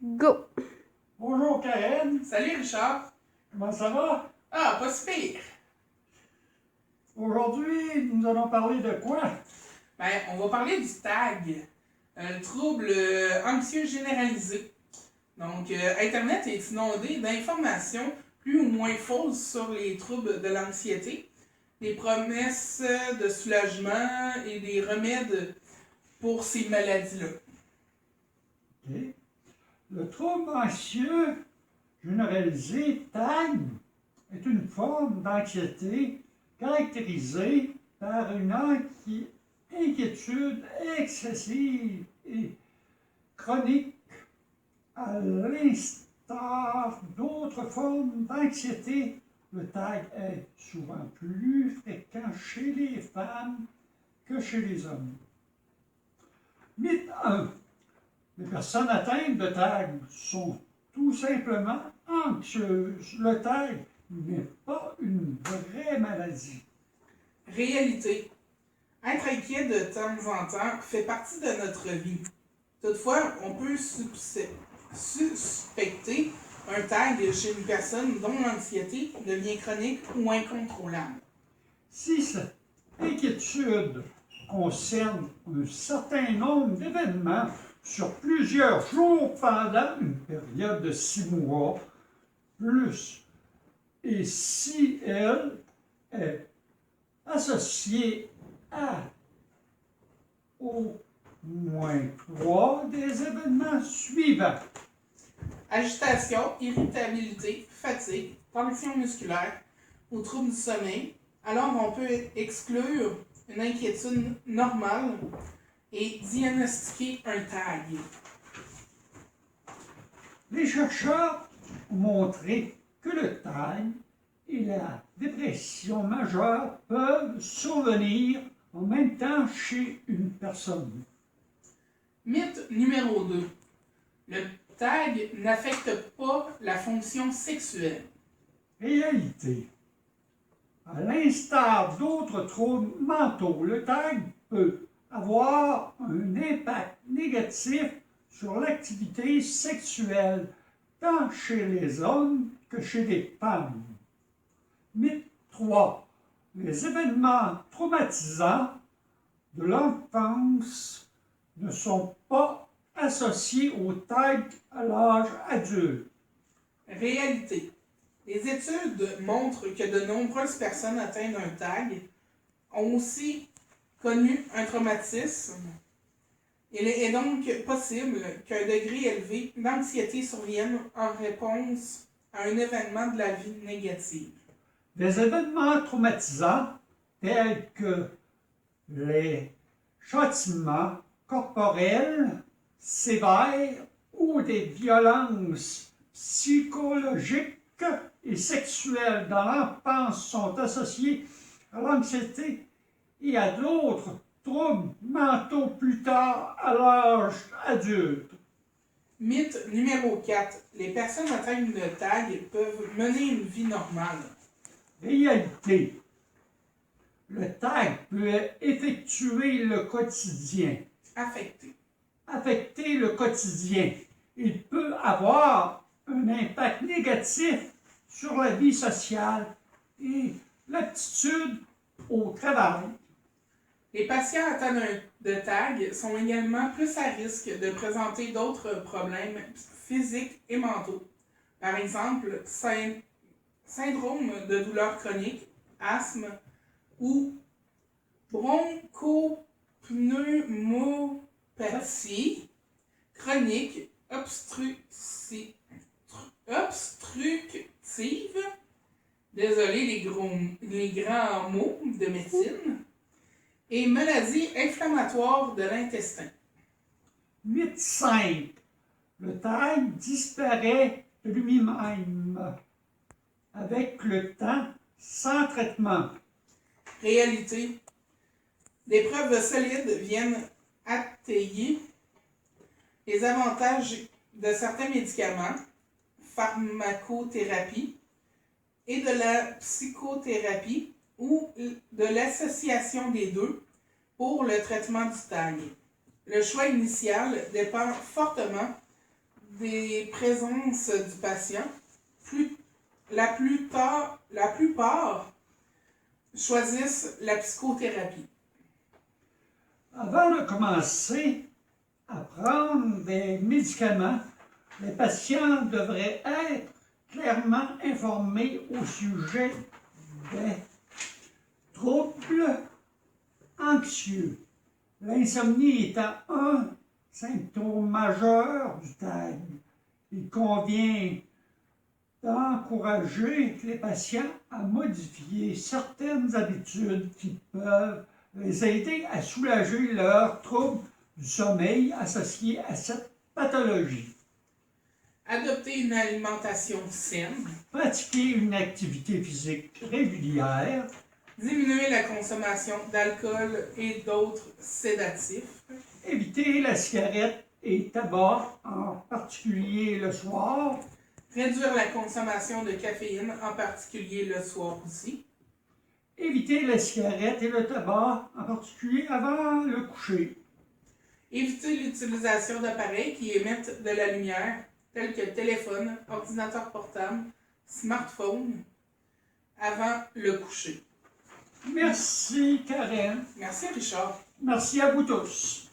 Go! Bonjour Karen, Salut Richard! comment ça va? Ah, pas si pire! Aujourd'hui, nous allons parler de quoi? Ben, on va parler du TAG, le trouble anxieux généralisé. Donc, Internet est inondé d'informations plus ou moins fausses sur les troubles de l'anxiété, des promesses de soulagement et des remèdes pour ces maladies-là. Ok. Le trouble anxieux généralisé, TAG, est une forme d'anxiété caractérisée par une inquiétude excessive et chronique, à l'instar d'autres formes d'anxiété. Le TAG est souvent plus fréquent chez les femmes que chez les hommes. Mythe 1. Les personnes atteintes de TAG sont tout simplement anxieuses. Le TAG n'est pas une vraie maladie. Réalité. Être inquiet de temps en temps fait partie de notre vie. Toutefois, on peut suspecter un TAG chez une personne dont l'anxiété devient chronique ou incontrôlable. Si cette inquiétude concerne un certain nombre d'événements sur plusieurs jours pendant une période de 6 mois, plus, et si elle est associée à au moins 3 des événements suivants. Agitation, irritabilité, fatigue, tension musculaire ou trouble du sommeil, alors on peut exclure une inquiétude normale et diagnostiquer un TAG. Les chercheurs ont montré que le TAG et la dépression majeure peuvent survenir en même temps chez une personne. Mythe numéro 2. Le TAG n'affecte pas la fonction sexuelle. Réalité. À l'instar d'autres troubles mentaux, le TAG peut avoir un impact négatif sur l'activité sexuelle, tant chez les hommes que chez les femmes. Mythe 3. Les événements traumatisants de l'enfance ne sont pas associés au TAG à l'âge adulte. Réalité. Les études montrent que de nombreuses personnes atteintes d'un TAG ont aussi connu un traumatisme. Il est donc possible qu'un degré élevé d'anxiété survienne en réponse à un événement de la vie négative. Des événements traumatisants tels que les châtiments corporels sévères ou des violences psychologiques et sexuelles dans l'enfance sont associés à l'anxiété et à d'autres troubles mentaux plus tard à l'âge adulte. Mythe numéro 4. Les personnes atteintes de TAG peuvent mener une vie normale. Réalité. Le TAG peut effectuer le quotidien, affecter le quotidien. Il peut avoir un impact négatif sur la vie sociale et l'aptitude au travail. Les patients atteints de TAG sont également plus à risque de présenter d'autres problèmes physiques et mentaux. Par exemple, syndrome de douleur chronique, asthme ou bronchopneumopathie chronique obstructive. Désolé les grands mots de médecine. Et maladie inflammatoire de l'intestin. Mythe 5. Le TAG disparaît de lui-même avec le temps sans traitement. Réalité. Des preuves solides viennent atténuer les avantages de certains médicaments, pharmacothérapie et de la psychothérapie ou de l'association des deux pour le traitement du TAG. Le choix initial dépend fortement des présences du patient, la plupart choisissent la psychothérapie. Avant de commencer à prendre des médicaments, les patients devraient être clairement informés au sujet des troubles anxieux. L'insomnie étant un symptôme majeur du TAG, il convient d'encourager les patients à modifier certaines habitudes qui peuvent les aider à soulager leurs troubles du sommeil associés à cette pathologie. Adopter une alimentation saine, Pratiquer une activité physique régulière, diminuer la consommation d'alcool et d'autres sédatifs, éviter la cigarette et tabac, en particulier le soir, réduire la consommation de caféine, en particulier le soir aussi, éviter la cigarette et le tabac, en particulier avant le coucher, éviter l'utilisation d'appareils qui émettent de la lumière, tels que téléphone, ordinateur portable, smartphone, avant le coucher. Merci Karen. Merci Richard. Merci à vous tous.